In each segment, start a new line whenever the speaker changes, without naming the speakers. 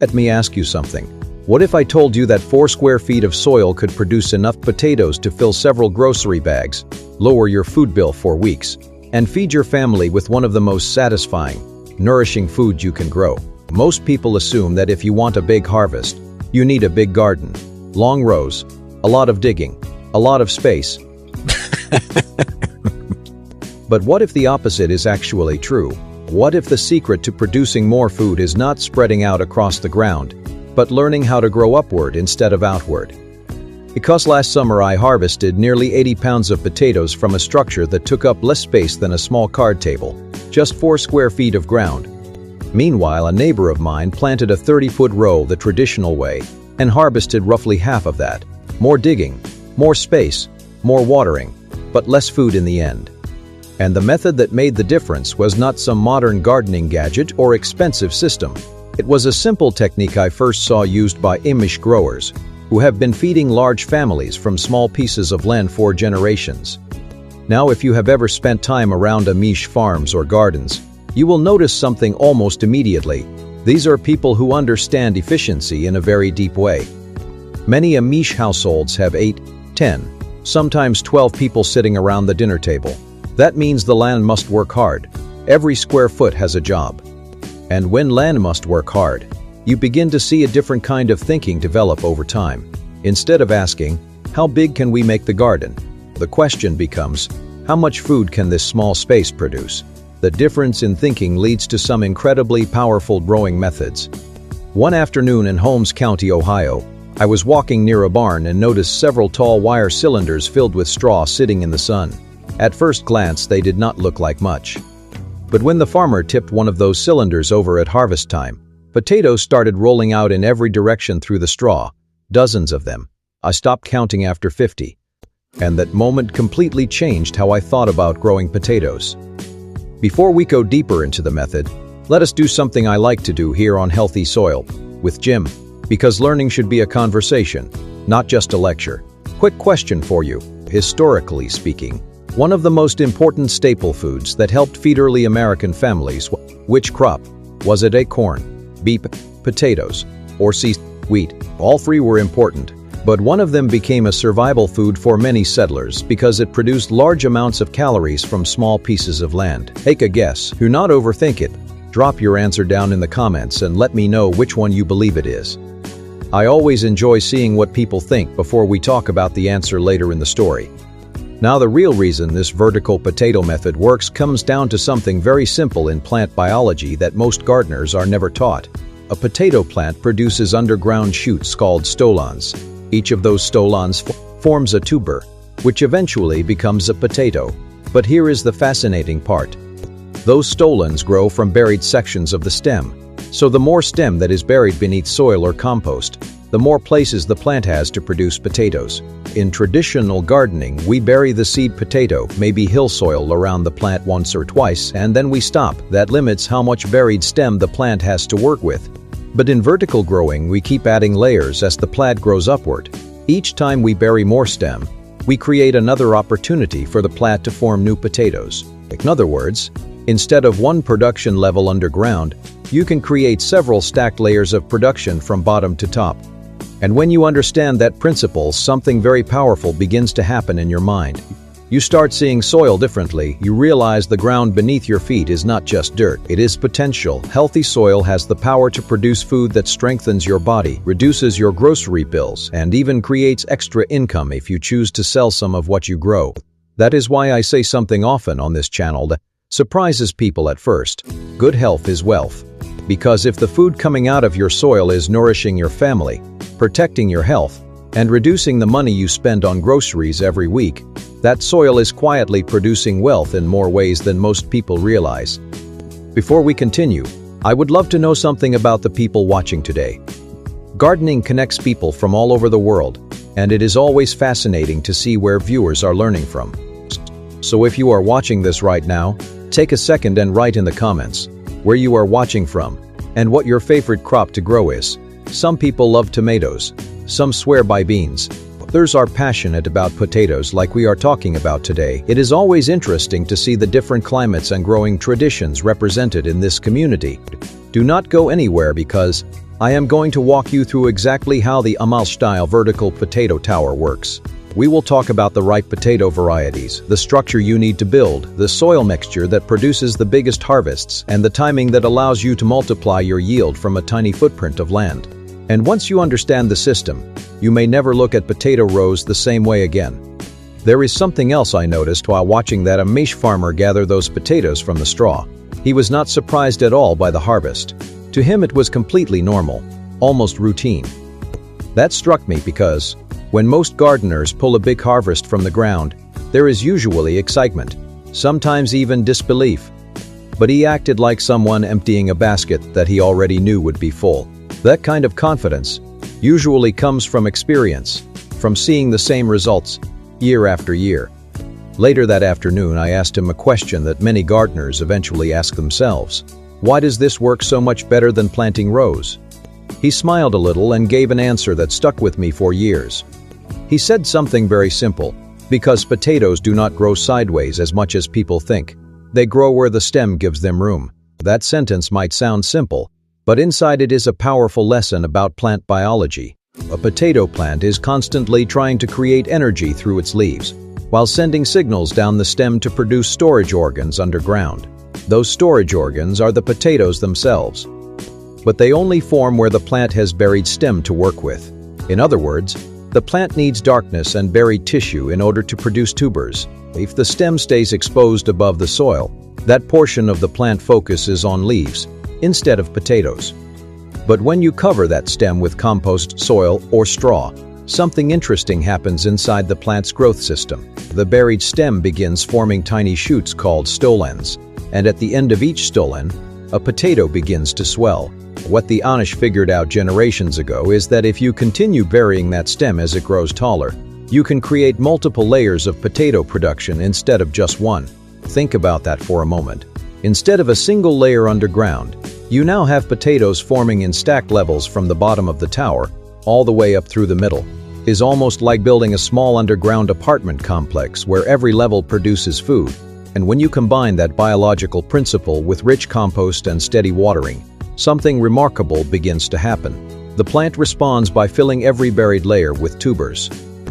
Let me ask you something. What if I told you that 4 square feet of soil could produce enough potatoes to fill several grocery bags, lower your food bill for weeks, and feed your family with one of the most satisfying, nourishing foods you can grow? Most people assume that if you want a big harvest, you need a big garden, long rows, a lot of digging, a lot of space. But what if the opposite is actually true? What if the secret to producing more food is not spreading out across the ground, but learning how to grow upward instead of outward? Because last summer I harvested nearly 80 pounds of potatoes from a structure that took up less space than a small card table, just 4 square feet of ground. Meanwhile, a neighbor of mine planted a 30-foot row the traditional way and harvested roughly half of that. More digging, more space, more watering, but less food in the end. And the method that made the difference was not some modern gardening gadget or expensive system. It was a simple technique I first saw used by Amish growers, who have been feeding large families from small pieces of land for generations. Now, if you have ever spent time around Amish farms or gardens, you will notice something almost immediately. These are people who understand efficiency in a very deep way. Many Amish households have 8, 10, sometimes 12 people sitting around the dinner table. That means the land must work hard. Every square foot has a job. And when land must work hard, you begin to see a different kind of thinking develop over time. Instead of asking, how big can we make the garden? The question becomes, how much food can this small space produce? The difference in thinking leads to some incredibly powerful growing methods. One afternoon in Holmes County, Ohio, I was walking near a barn and noticed several tall wire cylinders filled with straw sitting in the sun. At first glance, they did not look like much. But when the farmer tipped one of those cylinders over at harvest time, potatoes started rolling out in every direction through the straw, dozens of them. I stopped counting after 50. And that moment completely changed how I thought about growing potatoes. Before we go deeper into the method, let us do something I like to do here on Healthy Soil with Jim, because learning should be a conversation, not just a lecture. Quick question for you. Historically speaking, one of the most important staple foods that helped feed early American families, which crop? Was it A, corn, B, potatoes, or C, wheat? All 3 were important, but one of them became a survival food for many settlers because it produced large amounts of calories from small pieces of land. Take a guess. Do not overthink it. Drop your answer down in the comments and let me know which one you believe it is. I always enjoy seeing what people think before we talk about the answer later in the story. Now, the real reason this vertical potato method works comes down to something very simple in plant biology that most gardeners are never taught. A potato plant produces underground shoots called stolons. Each of those stolons forms a tuber, which eventually becomes a potato. But here is the fascinating part. Those stolons grow from buried sections of the stem. So the more stem that is buried beneath soil or compost, the more places the plant has to produce potatoes. In traditional gardening, we bury the seed potato, maybe hill soil, around the plant once or twice, and then we stop. That limits how much buried stem the plant has to work with. But in vertical growing, we keep adding layers as the plant grows upward. Each time we bury more stem, we create another opportunity for the plant to form new potatoes. In other words, instead of one production level underground, you can create several stacked layers of production from bottom to top. And when you understand that principle, something very powerful begins to happen in your mind. You start seeing soil differently. You realize the ground beneath your feet is not just dirt, it is potential. Healthy soil has the power to produce food that strengthens your body, reduces your grocery bills, and even creates extra income if you choose to sell some of what you grow. That is why I say something often on this channel that surprises people at first. Good health is wealth. Because if the food coming out of your soil is nourishing your family, protecting your health, and reducing the money you spend on groceries every week, that soil is quietly producing wealth in more ways than most people realize. Before we continue, I would love to know something about the people watching today. Gardening connects people from all over the world, and it is always fascinating to see where viewers are learning from. So if you are watching this right now, take a second and write in the comments where you are watching from and what your favorite crop to grow is. Some people love tomatoes, some swear by beans. Others are passionate about potatoes like we are talking about today. It is always interesting to see the different climates and growing traditions represented in this community. Do not go anywhere because I am going to walk you through exactly how the Amish-style vertical potato tower works. We will talk about the right potato varieties, the structure you need to build, the soil mixture that produces the biggest harvests, and the timing that allows you to multiply your yield from a tiny footprint of land. And once you understand the system, you may never look at potato rows the same way again. There is something else I noticed while watching that Amish farmer gather those potatoes from the straw. He was not surprised at all by the harvest. To him it was completely normal, almost routine. That struck me because, when most gardeners pull a big harvest from the ground, there is usually excitement, sometimes even disbelief. But he acted like someone emptying a basket that he already knew would be full. That kind of confidence usually comes from experience, from seeing the same results year after year. Later that afternoon, I asked him a question that many gardeners eventually ask themselves. Why does this work so much better than planting rows? He smiled a little and gave an answer that stuck with me for years. He said something very simple, because potatoes do not grow sideways as much as people think. They grow where the stem gives them room. That sentence might sound simple, but inside it is a powerful lesson about plant biology. A potato plant is constantly trying to create energy through its leaves, while sending signals down the stem to produce storage organs underground. Those storage organs are the potatoes themselves. But they only form where the plant has buried stem to work with. In other words, the plant needs darkness and buried tissue in order to produce tubers. If the stem stays exposed above the soil, that portion of the plant focuses on leaves instead of potatoes. But when you cover that stem with compost, soil, or straw, something interesting happens inside the plant's growth system. The buried stem begins forming tiny shoots called stolons, and at the end of each stolon, a potato begins to swell. What the Amish figured out generations ago is that if you continue burying that stem as it grows taller, you can create multiple layers of potato production instead of just one. Think about that for a moment. Instead of a single layer underground, you now have potatoes forming in stacked levels from the bottom of the tower all the way up through the middle. It is almost like building a small underground apartment complex where every level produces food. And when you combine that biological principle with rich compost and steady watering, something remarkable begins to happen. The plant responds by filling every buried layer with tubers.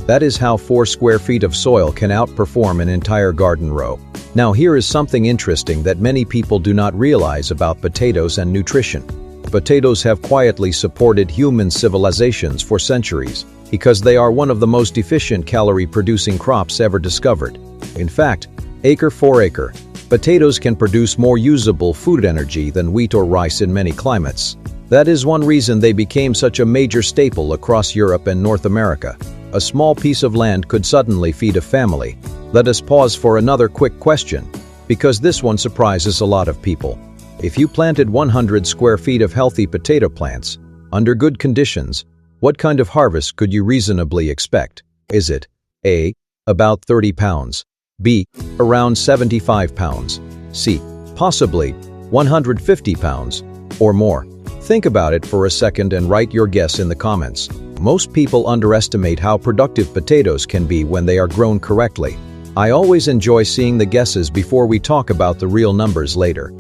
That is how 4 square feet of soil can outperform an entire garden row. Now here is something interesting that many people do not realize about potatoes and nutrition. Potatoes have quietly supported human civilizations for centuries because they are one of the most efficient calorie-producing crops ever discovered. In fact, acre for acre, potatoes can produce more usable food energy than wheat or rice in many climates. That is one reason they became such a major staple across Europe and North America. A small piece of land could suddenly feed a family. Let us pause for another quick question, because this one surprises a lot of people. If you planted 100 square feet of healthy potato plants, under good conditions, what kind of harvest could you reasonably expect? Is it A, about 30 pounds, B, around 75 pounds, C, possibly 150 pounds, or more? Think about it for a second and write your guess in the comments. Most people underestimate how productive potatoes can be when they are grown correctly. I always enjoy seeing the guesses before we talk about the real numbers later.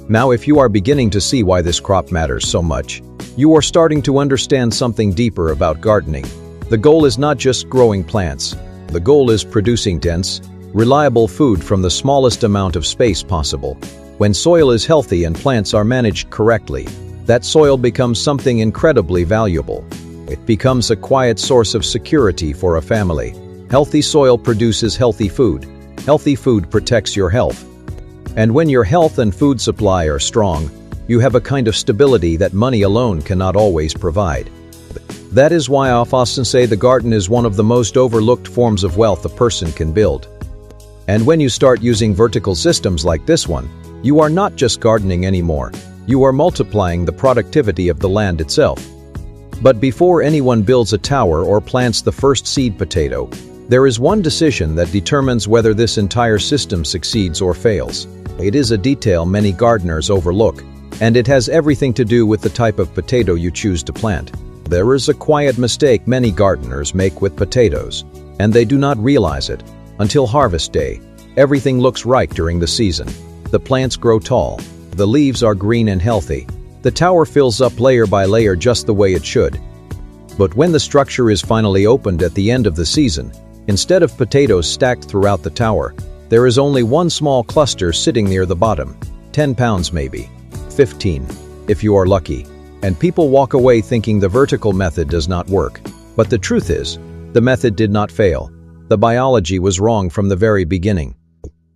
Now, if you are beginning to see why this crop matters so much, you are starting to understand something deeper about gardening. The goal is not just growing plants. The goal is producing dense, reliable food from the smallest amount of space possible. When soil is healthy and plants are managed correctly, that soil becomes something incredibly valuable. It becomes a quiet source of security for a family. Healthy soil produces healthy food. Healthy food protects your health. And when your health and food supply are strong, you have a kind of stability that money alone cannot always provide. That is why I often say the garden is one of the most overlooked forms of wealth a person can build. And when you start using vertical systems like this one, you are not just gardening anymore. You are multiplying the productivity of the land itself. But before anyone builds a tower or plants the first seed potato, there is one decision that determines whether this entire system succeeds or fails. It is a detail many gardeners overlook, and it has everything to do with the type of potato you choose to plant. There is a quiet mistake many gardeners make with potatoes, and they do not realize it. Until harvest day, everything looks right during the season. The plants grow tall, the leaves are green and healthy, The tower fills up layer by layer just the way it should. But when the structure is finally opened at the end of the season, instead of potatoes stacked throughout the tower, there is only one small cluster sitting near the bottom, 10 pounds maybe, 15, if you are lucky. And people walk away thinking the vertical method does not work. But the truth is, the method did not fail. The biology was wrong from the very beginning.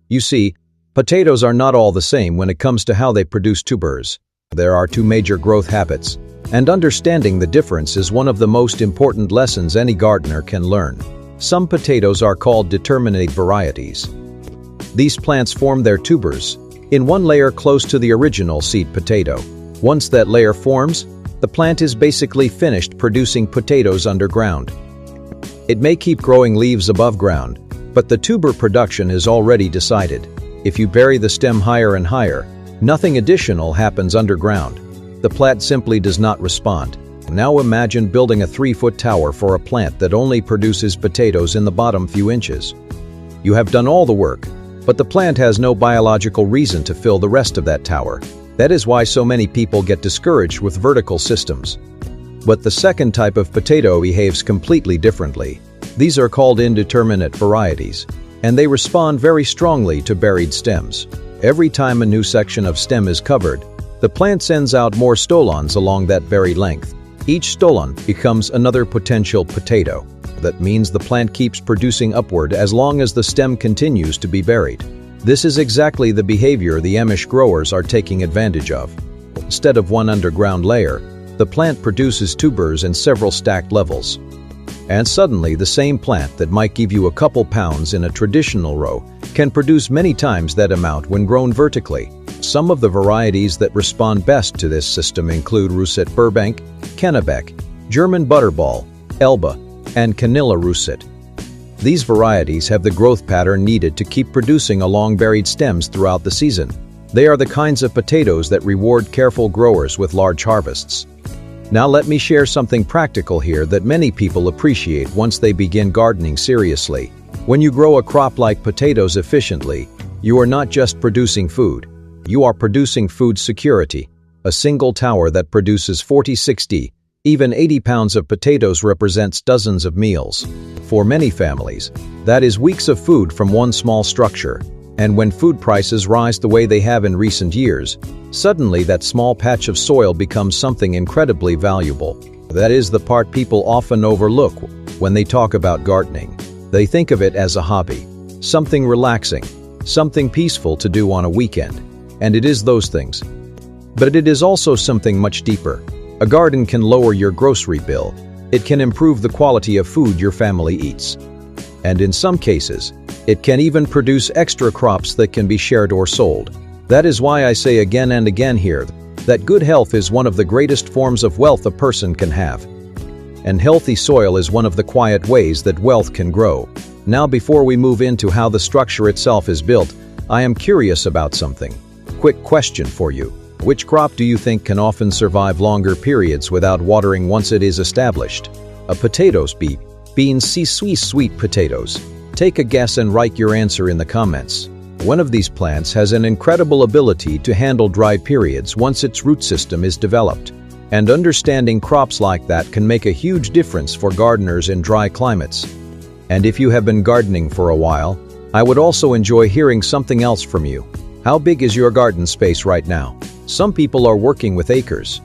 You see, potatoes are not all the same when it comes to how they produce tubers. There are two major growth habits, and understanding the difference is one of the most important lessons any gardener can learn. Some potatoes are called determinate varieties. These plants form their tubers in one layer close to the original seed potato. Once that layer forms, the plant is basically finished producing potatoes underground. It may keep growing leaves above ground, but the tuber production is already decided. If you bury the stem higher and higher, nothing additional happens underground. The plant simply does not respond. Now imagine building a 3-foot tower for a plant that only produces potatoes in the bottom few inches. You have done all the work, but the plant has no biological reason to fill the rest of that tower. That is why so many people get discouraged with vertical systems. But the second type of potato behaves completely differently. These are called indeterminate varieties, and they respond very strongly to buried stems. Every time a new section of stem is covered, the plant sends out more stolons along that buried length. Each stolon becomes another potential potato. That means the plant keeps producing upward as long as the stem continues to be buried. This is exactly the behavior the Amish growers are taking advantage of. Instead of one underground layer, the plant produces tubers in several stacked levels. And suddenly the same plant that might give you a couple pounds in a traditional row can produce many times that amount when grown vertically. Some of the varieties that respond best to this system include Russet Burbank, Kennebec, German Butterball, Elba, and Canilla Russet. These varieties have the growth pattern needed to keep producing along buried stems throughout the season. They are the kinds of potatoes that reward careful growers with large harvests. Now let me share something practical here that many people appreciate once they begin gardening seriously. When you grow a crop like potatoes efficiently, you are not just producing food. You are producing food security. A single tower that produces 40, 60, even 80 pounds of potatoes represents dozens of meals. For many families, that is weeks of food from one small structure. And when food prices rise the way they have in recent years, suddenly that small patch of soil becomes something incredibly valuable. That is the part people often overlook when they talk about gardening. They think of it as a hobby, something relaxing, something peaceful to do on a weekend. And it is those things. But it is also something much deeper. A garden can lower your grocery bill. It can improve the quality of food your family eats. And in some cases, it can even produce extra crops that can be shared or sold. That is why I say again and again here that good health is one of the greatest forms of wealth a person can have. And healthy soil is one of the quiet ways that wealth can grow. Now before we move into how the structure itself is built, I am curious about something. Quick question for you. Which crop do you think can often survive longer periods without watering once it is established? A potatoes, beans, sweet potatoes. Take a guess and write your answer in the comments. One of these plants has an incredible ability to handle dry periods once its root system is developed. And understanding crops like that can make a huge difference for gardeners in dry climates. And if you have been gardening for a while, I would also enjoy hearing something else from you. How big is your garden space right now? Some people are working with acres.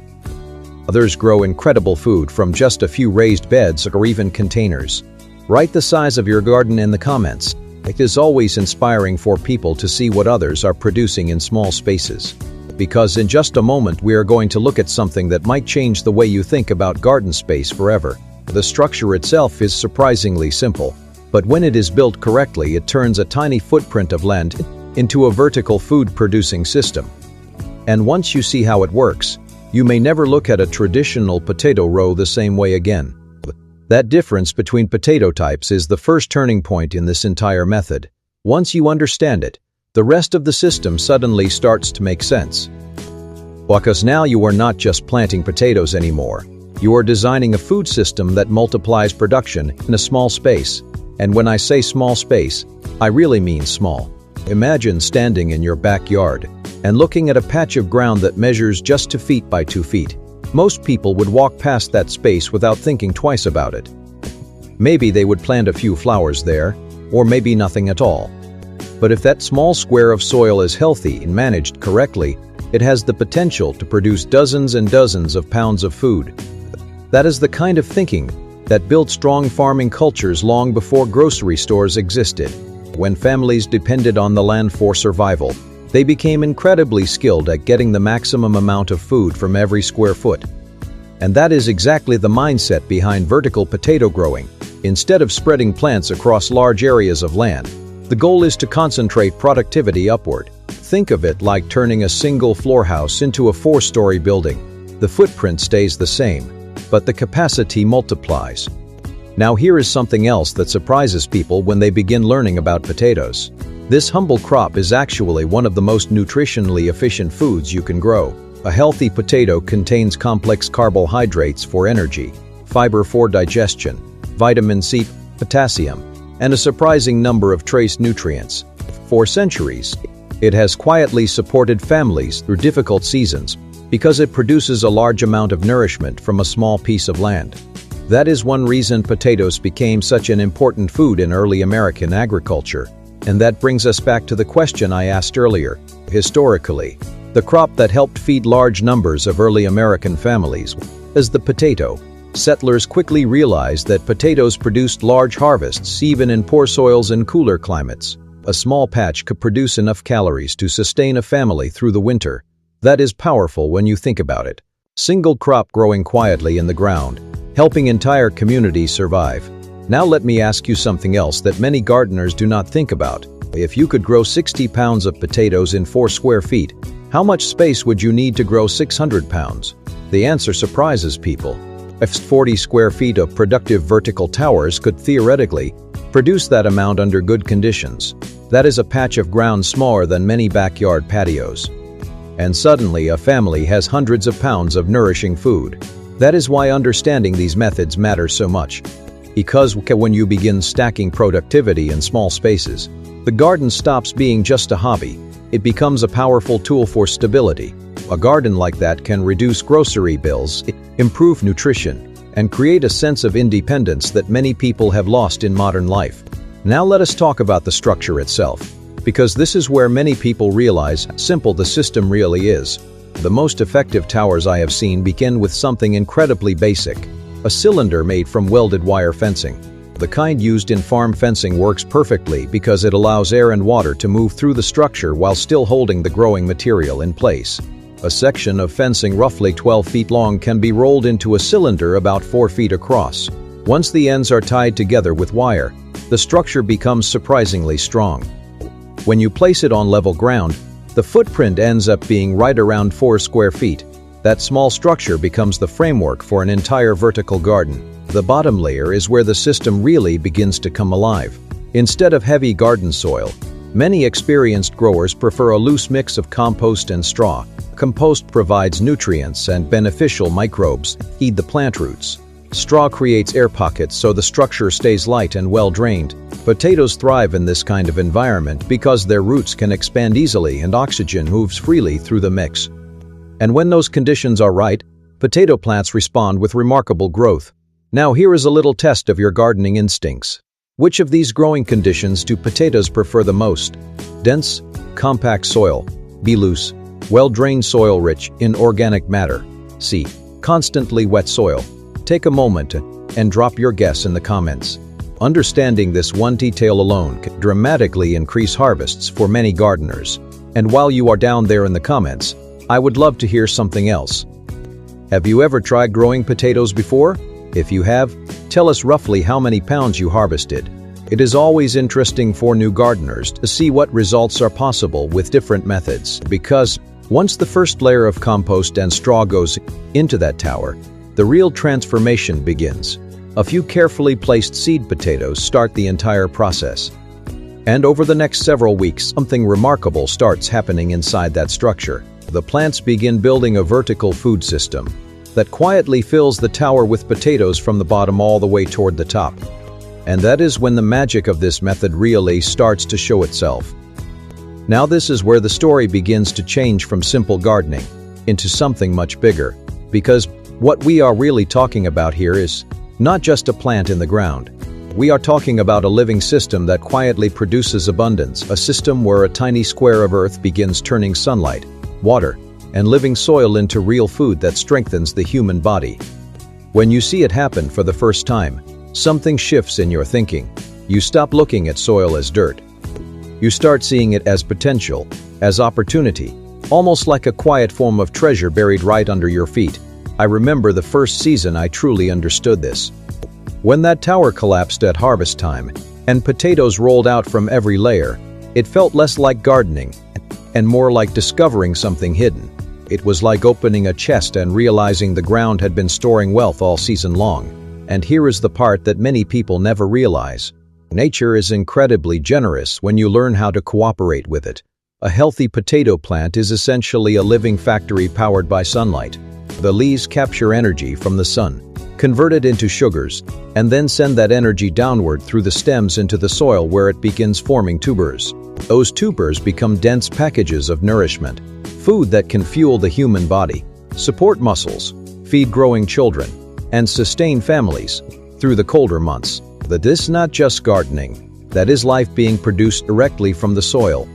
Others grow incredible food from just a few raised beds or even containers. Write the size of your garden in the comments. It is always inspiring for people to see what others are producing in small spaces. Because in just a moment we are going to look at something that might change the way you think about garden space forever. The structure itself is surprisingly simple, but when it is built correctly it turns a tiny footprint of land into a vertical food-producing system. And once you see how it works, you may never look at a traditional potato row the same way again. That difference between potato types is the first turning point in this entire method. Once you understand it, the rest of the system suddenly starts to make sense. Because now you are not just planting potatoes anymore. You are designing a food system that multiplies production in a small space. And when I say small space, I really mean small. Imagine standing in your backyard. and looking at a patch of ground that measures just 2 feet by 2 feet. Most people would walk past that space without thinking twice about it. Maybe they would plant a few flowers there, or maybe nothing at all. But if that small square of soil is healthy and managed correctly, it has the potential to produce dozens and dozens of pounds of food. That is the kind of thinking that built strong farming cultures long before grocery stores existed. When families depended on the land for survival, they became incredibly skilled at getting the maximum amount of food from every square foot. And that is exactly the mindset behind vertical potato growing. Instead of spreading plants across large areas of land, the goal is to concentrate productivity upward. Think of it like turning a single floor house into a 4-story building. The footprint stays the same, but the capacity multiplies. Now here is something else that surprises people when they begin learning about potatoes. This humble crop is actually one of the most nutritionally efficient foods you can grow. A healthy potato contains complex carbohydrates for energy, fiber for digestion, vitamin C, potassium, and a surprising number of trace nutrients. For centuries, it has quietly supported families through difficult seasons because it produces a large amount of nourishment from a small piece of land. That is one reason potatoes became such an important food in early American agriculture. And that brings us back to the question I asked earlier. Historically, the crop that helped feed large numbers of early American families is the potato. Settlers quickly realized that potatoes produced large harvests even in poor soils and cooler climates. A small patch could produce enough calories to sustain a family through the winter. That is powerful when you think about it. Single crop growing quietly in the ground, helping entire communities survive. Now let me ask you something else that many gardeners do not think about. If you could grow 60 pounds of potatoes in 4 square feet, how much space would you need to grow 600 pounds? The answer surprises people. If 40 square feet of productive vertical towers could theoretically produce that amount under good conditions, that is a patch of ground smaller than many backyard patios. And suddenly a family has hundreds of pounds of nourishing food. That is why understanding these methods matters so much. Because when you begin stacking productivity in small spaces, the garden stops being just a hobby. It becomes a powerful tool for stability. A garden like that can reduce grocery bills, improve nutrition, and create a sense of independence that many people have lost in modern life. Now let us talk about the structure itself, because this is where many people realize how simple the system really is. The most effective towers I have seen begin with something incredibly basic: a cylinder made from welded wire fencing. The kind used in farm fencing works perfectly because it allows air and water to move through the structure while still holding the growing material in place. A section of fencing roughly 12 feet long can be rolled into a cylinder about 4 feet across. Once the ends are tied together with wire, the structure becomes surprisingly strong. When you place it on level ground, the footprint ends up being right around 4 square feet. That small structure becomes the framework for an entire vertical garden. The bottom layer is where the system really begins to come alive. Instead of heavy garden soil, many experienced growers prefer a loose mix of compost and straw. Compost provides nutrients and beneficial microbes that feed the plant roots. Straw creates air pockets so the structure stays light and well drained. Potatoes thrive in this kind of environment because their roots can expand easily and oxygen moves freely through the mix. And when those conditions are right, potato plants respond with remarkable growth. Now here is a little test of your gardening instincts. Which of these growing conditions do potatoes prefer the most? Dense, compact soil. B. Loose, well-drained soil rich in organic matter. C. Constantly wet soil. Take a moment and drop your guess in the comments. Understanding this one detail alone can dramatically increase harvests for many gardeners. And while you are down there in the comments, I would love to hear something else. Have you ever tried growing potatoes before? If you have, tell us roughly how many pounds you harvested. It is always interesting for new gardeners to see what results are possible with different methods, because once the first layer of compost and straw goes into that tower, the real transformation begins. A few carefully placed seed potatoes start the entire process. And over the next several weeks, something remarkable starts happening inside that structure. The plants begin building a vertical food system that quietly fills the tower with potatoes from the bottom all the way toward the top. And that is when the magic of this method really starts to show itself. Now this is where the story begins to change from simple gardening into something much bigger, because what we are really talking about here is not just a plant in the ground. We are talking about a living system that quietly produces abundance, a system where a tiny square of earth begins turning sunlight, water, and living soil into real food that strengthens the human body. When you see it happen for the first time, something shifts in your thinking. You stop looking at soil as dirt. You start seeing it as potential, as opportunity, almost like a quiet form of treasure buried right under your feet. I remember the first season I truly understood this. When that tower collapsed at harvest time, and potatoes rolled out from every layer, it felt less like gardening, and more like discovering something hidden. It was like opening a chest and realizing the ground had been storing wealth all season long. And here is the part that many people never realize. Nature is incredibly generous when you learn how to cooperate with it. A healthy potato plant is essentially a living factory powered by sunlight. The leaves capture energy from the sun, convert it into sugars, and then send that energy downward through the stems into the soil where it begins forming tubers. Those tubers become dense packages of nourishment, food that can fuel the human body, support muscles, feed growing children, and sustain families through the colder months. That is not just gardening, that is life being produced directly from the soil.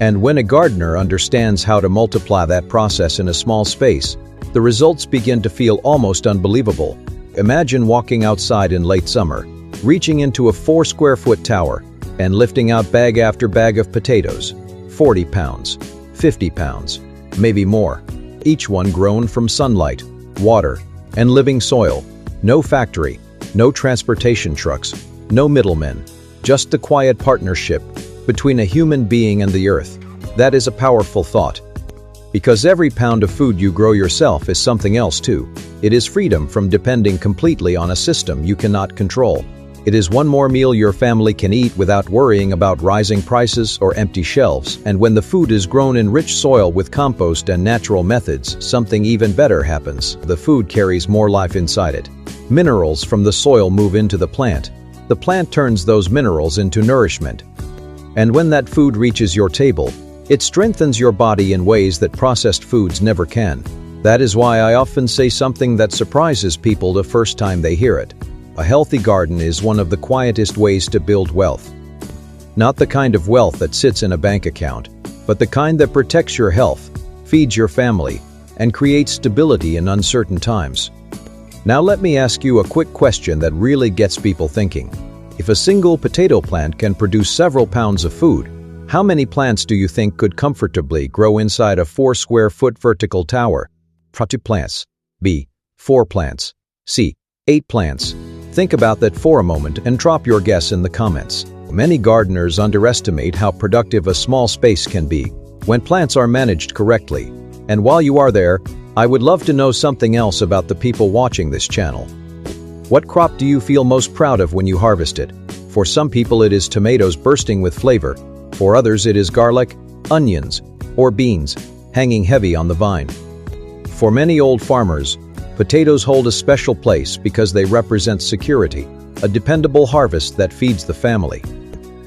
And when a gardener understands how to multiply that process in a small space, the results begin to feel almost unbelievable. Imagine walking outside in late summer, reaching into a 4-square-foot tower, and lifting out bag after bag of potatoes, 40 pounds, 50 pounds, maybe more, each one grown from sunlight, water, and living soil. No factory, no transportation trucks, no middlemen, just the quiet partnership between a human being and the earth. That is a powerful thought. Because every pound of food you grow yourself is something else too. It is freedom from depending completely on a system you cannot control. It is one more meal your family can eat without worrying about rising prices or empty shelves. And when the food is grown in rich soil with compost and natural methods, something even better happens. The food carries more life inside it. Minerals from the soil move into the plant. The plant turns those minerals into nourishment. And when that food reaches your table, it strengthens your body in ways that processed foods never can. That is why I often say something that surprises people the first time they hear it. A healthy garden is one of the quietest ways to build wealth. Not the kind of wealth that sits in a bank account, but the kind that protects your health, feeds your family, and creates stability in uncertain times. Now let me ask you a quick question that really gets people thinking. If a single potato plant can produce several pounds of food, how many plants do you think could comfortably grow inside a 4-square-foot vertical tower? 2 plants. B. 4 plants. C. 8 plants. Think about that for a moment and drop your guess in the comments. Many gardeners underestimate how productive a small space can be when plants are managed correctly. And while you are there, I would love to know something else about the people watching this channel. What crop do you feel most proud of when you harvest it? For some people it is tomatoes bursting with flavor. For others it is garlic, onions, or beans hanging heavy on the vine. For many old farmers, potatoes hold a special place because they represent security, a dependable harvest that feeds the family.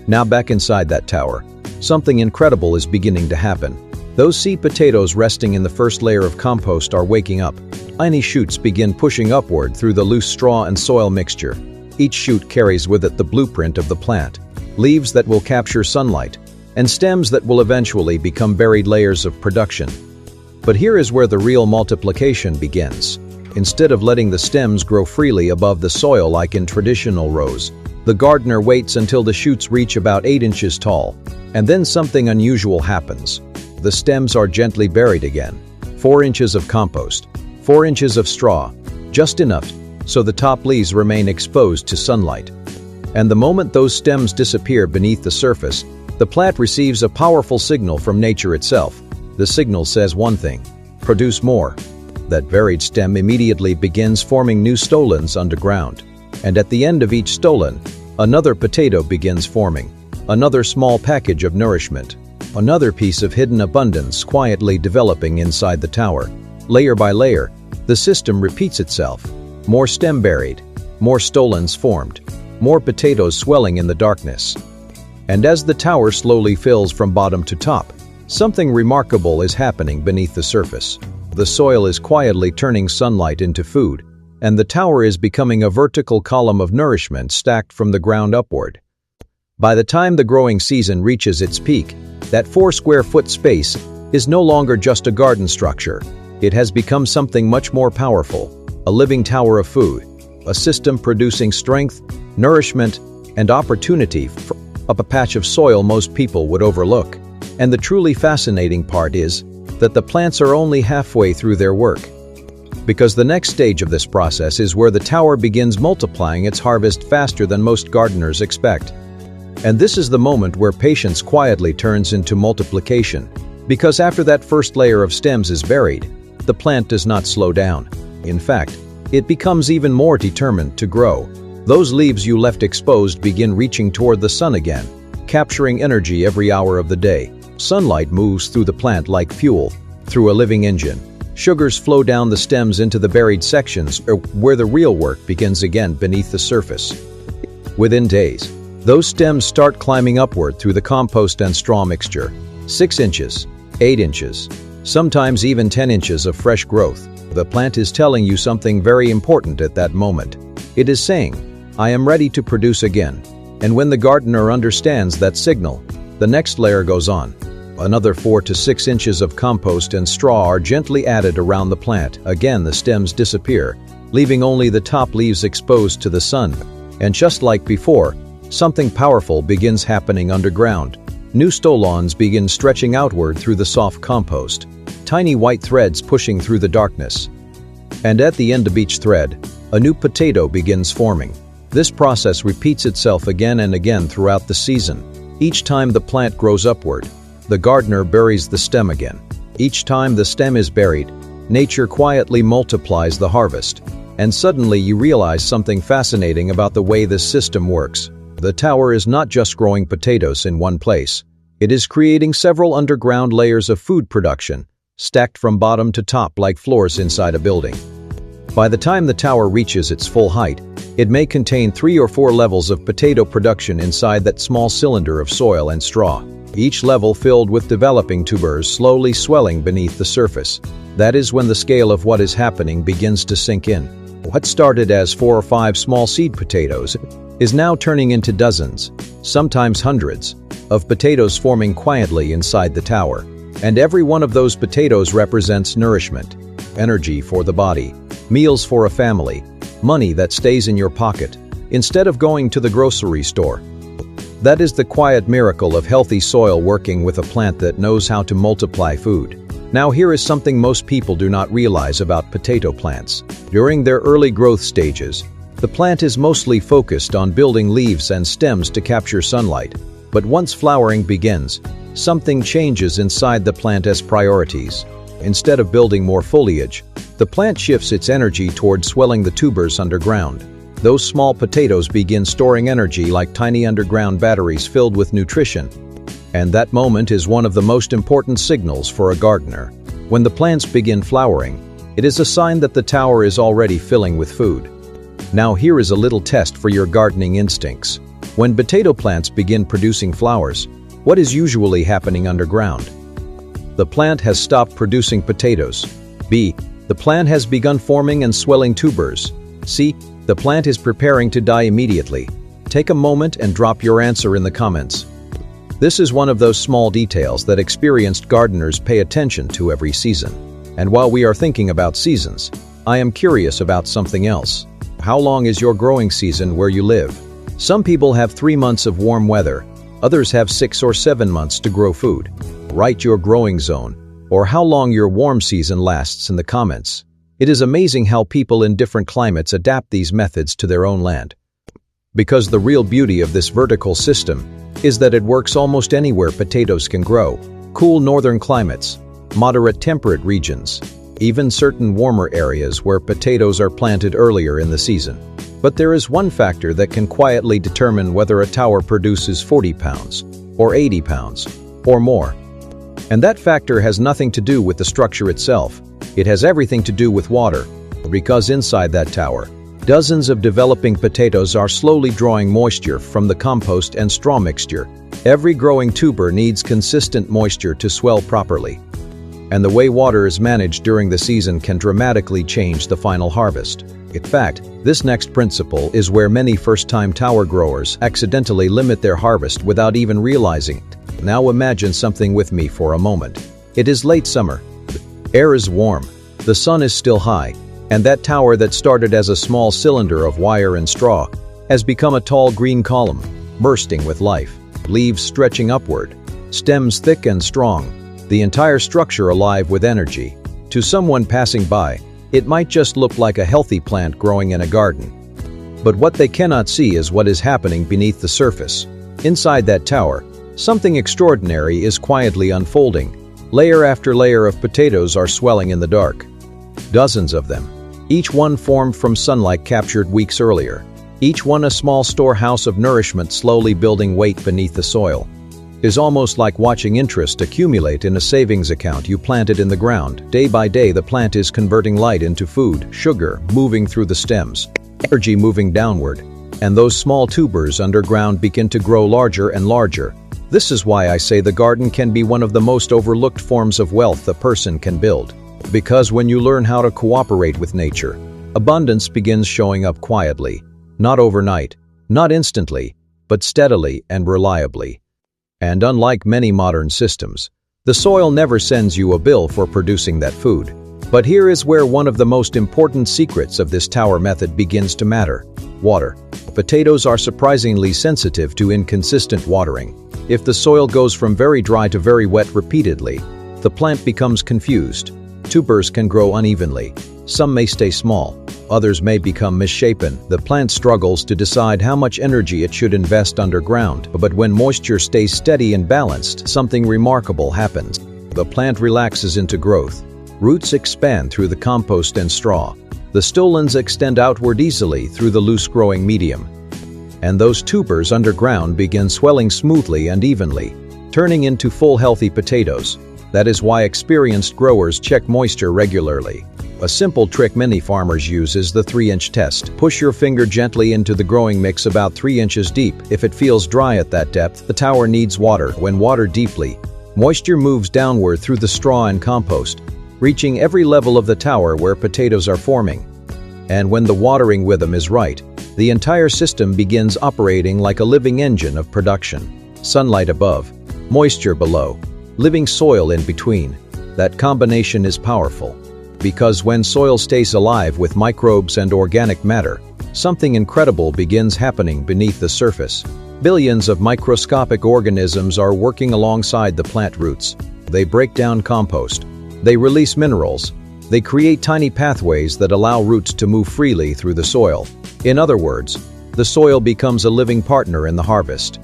Now back inside that tower, something incredible is beginning to happen. Those seed potatoes resting in the first layer of compost are waking up. Tiny shoots begin pushing upward through the loose straw and soil mixture. Each shoot carries with it the blueprint of the plant, leaves that will capture sunlight, and stems that will eventually become buried layers of production. But here is where the real multiplication begins. Instead of letting the stems grow freely above the soil like in traditional rows, the gardener waits until the shoots reach about 8 inches tall, and then something unusual happens. The stems are gently buried again. 4 inches of compost, 4 inches of straw, just enough so the top leaves remain exposed to sunlight. And the moment those stems disappear beneath the surface, the plant receives a powerful signal from nature itself. The signal says one thing: produce more. That varied stem immediately begins forming new stolons underground. And at the end of each stolon, another potato begins forming, another small package of nourishment, another piece of hidden abundance quietly developing inside the tower. Layer by layer, the system repeats itself. More stem buried, more stolons formed, more potatoes swelling in the darkness. And as the tower slowly fills from bottom to top, something remarkable is happening beneath the surface. The soil is quietly turning sunlight into food, and the tower is becoming a vertical column of nourishment stacked from the ground upward. By the time the growing season reaches its peak, that 4-square-foot space is no longer just a garden structure. It has become something much more powerful, a living tower of food, a system producing strength, nourishment, and opportunity from a patch of soil most people would overlook. And the truly fascinating part is that the plants are only halfway through their work. Because the next stage of this process is where the tower begins multiplying its harvest faster than most gardeners expect. And this is the moment where patience quietly turns into multiplication. Because after that first layer of stems is buried, the plant does not slow down. In fact, it becomes even more determined to grow. Those leaves you left exposed begin reaching toward the sun again, capturing energy every hour of the day. Sunlight moves through the plant like fuel, through a living engine. Sugars flow down the stems into the buried sections, where the real work begins again beneath the surface. Within days, those stems start climbing upward through the compost and straw mixture. 6 inches, 8 inches, sometimes even 10 inches of fresh growth. The plant is telling you something very important at that moment. It is saying, "I am ready to produce again." And when the gardener understands that signal, the next layer goes on. Another 4 to 6 inches of compost and straw are gently added around the plant. Again, the stems disappear, leaving only the top leaves exposed to the sun. And just like before, something powerful begins happening underground. New stolons begin stretching outward through the soft compost, tiny white threads pushing through the darkness. And at the end of each thread, a new potato begins forming. This process repeats itself again and again throughout the season. Each time the plant grows upward, the gardener buries the stem again. Each time the stem is buried, nature quietly multiplies the harvest. And suddenly you realize something fascinating about the way this system works. The tower is not just growing potatoes in one place. It is creating several underground layers of food production, stacked from bottom to top like floors inside a building. By the time the tower reaches its full height, it may contain 3 or 4 levels of potato production inside that small cylinder of soil and straw, each level filled with developing tubers slowly swelling beneath the surface. That is when the scale of what is happening begins to sink in. What started as 4 or 5 small seed potatoes is now turning into dozens, sometimes hundreds, of potatoes forming quietly inside the tower. And every one of those potatoes represents nourishment, energy for the body, meals for a family, money that stays in your pocket, instead of going to the grocery store. That is the quiet miracle of healthy soil working with a plant that knows how to multiply food. Now here is something most people do not realize about potato plants. During their early growth stages, the plant is mostly focused on building leaves and stems to capture sunlight. But once flowering begins, something changes inside the plant as priorities. Instead of building more foliage, the plant shifts its energy toward swelling the tubers underground. Those small potatoes begin storing energy like tiny underground batteries filled with nutrition. And that moment is one of the most important signals for a gardener. When the plants begin flowering, it is a sign that the tower is already filling with food. Now here is a little test for your gardening instincts. When potato plants begin producing flowers, what is usually happening underground? The plant has stopped producing potatoes. B. The plant has begun forming and swelling tubers. C. The plant is preparing to die immediately. Take a moment and drop your answer in the comments. This is one of those small details that experienced gardeners pay attention to every season. And while we are thinking about seasons, I am curious about something else. How long is your growing season where you live? Some people have 3 months of warm weather. Others have 6 or 7 months to grow food. Write your growing zone, or how long your warm season lasts in the comments. It is amazing how people in different climates adapt these methods to their own land. Because the real beauty of this vertical system is that it works almost anywhere potatoes can grow. Cool northern climates, moderate temperate regions, even certain warmer areas where potatoes are planted earlier in the season. But there is one factor that can quietly determine whether a tower produces 40 pounds, or 80 pounds, or more. And that factor has nothing to do with the structure itself. It has everything to do with water, because inside that tower, Dozens of developing potatoes are slowly drawing moisture from the compost and straw mixture. Every growing tuber needs consistent moisture to swell properly. And the way water is managed during the season can dramatically change the final harvest. In fact, this next principle is where many first-time tower growers accidentally limit their harvest without even realizing it. Now imagine something with me for a moment. It is late summer. The air is warm. The sun is still high. And that tower that started as a small cylinder of wire and straw has become a tall green column, bursting with life, leaves stretching upward, stems thick and strong, the entire structure alive with energy. To someone passing by, it might just look like a healthy plant growing in a garden. But what they cannot see is what is happening beneath the surface. Inside that tower, something extraordinary is quietly unfolding. Layer after layer of potatoes are swelling in the dark. Dozens of them. Each one formed from sunlight captured weeks earlier. Each one a small storehouse of nourishment slowly building weight beneath the soil. It is almost like watching interest accumulate in a savings account you planted in the ground. Day by day the plant is converting light into food, sugar moving through the stems, energy moving downward, and those small tubers underground begin to grow larger and larger. This is why I say the garden can be one of the most overlooked forms of wealth a person can build. Because when you learn how to cooperate with nature, abundance begins showing up quietly, not overnight, not instantly, but steadily and reliably. And unlike many modern systems, the soil never sends you a bill for producing that food. But here is where one of the most important secrets of this tower method begins to matter: water. Potatoes are surprisingly sensitive to inconsistent watering. If the soil goes from very dry to very wet repeatedly, the plant becomes confused. Tubers can grow unevenly. Some may stay small. Others may become misshapen. The plant struggles to decide how much energy it should invest underground. But when moisture stays steady and balanced, something remarkable happens. The plant relaxes into growth. Roots expand through the compost and straw. The stolons extend outward easily through the loose growing medium. And those tubers underground begin swelling smoothly and evenly, turning into full healthy potatoes. That is why experienced growers check moisture regularly. A simple trick many farmers use is the 3-inch test. Push your finger gently into the growing mix about 3 inches deep. If it feels dry at that depth, the tower needs water. When watered deeply, moisture moves downward through the straw and compost, reaching every level of the tower where potatoes are forming. And when the watering rhythm is right, the entire system begins operating like a living engine of production. Sunlight above, moisture below, living soil in between. That combination is powerful. Because when soil stays alive with microbes and organic matter, something incredible begins happening beneath the surface. Billions of microscopic organisms are working alongside the plant roots. They break down compost. They release minerals. They create tiny pathways that allow roots to move freely through the soil. In other words, the soil becomes a living partner in the harvest.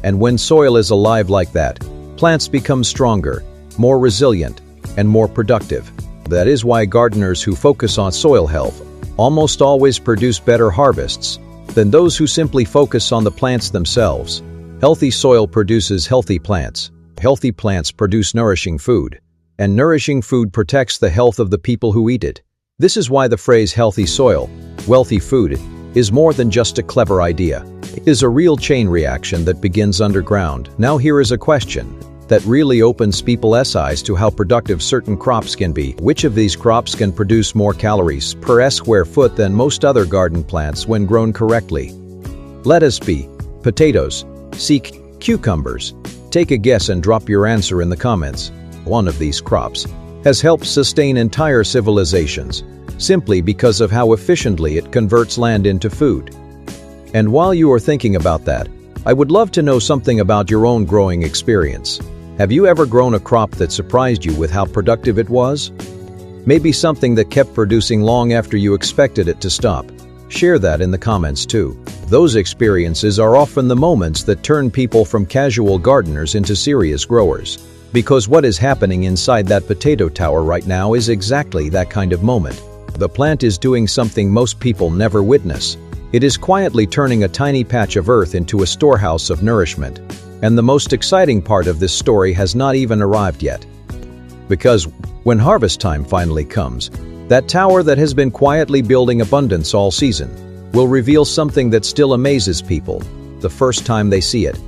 And when soil is alive like that, plants become stronger, more resilient, and more productive. That is why gardeners who focus on soil health almost always produce better harvests than those who simply focus on the plants themselves. Healthy soil produces healthy plants. Healthy plants produce nourishing food. And nourishing food protects the health of the people who eat it. This is why the phrase healthy soil, wealthy food is more than just a clever idea. It is a real chain reaction that begins underground. Now here is a question that really opens people's eyes to how productive certain crops can be. Which of these crops can produce more calories per square foot than most other garden plants when grown correctly? Lettuce, B, potatoes, C, cucumbers. Take a guess and drop your answer in the comments. One of these crops has helped sustain entire civilizations simply because of how efficiently it converts land into food. And while you are thinking about that, I would love to know something about your own growing experience. Have you ever grown a crop that surprised you with how productive it was? Maybe something that kept producing long after you expected it to stop. Share that in the comments too. Those experiences are often the moments that turn people from casual gardeners into serious growers. Because what is happening inside that potato tower right now is exactly that kind of moment. The plant is doing something most people never witness. It is quietly turning a tiny patch of earth into a storehouse of nourishment. And the most exciting part of this story has not even arrived yet. Because when harvest time finally comes, That tower that has been quietly building abundance all season will reveal something that still amazes people the first time they see it.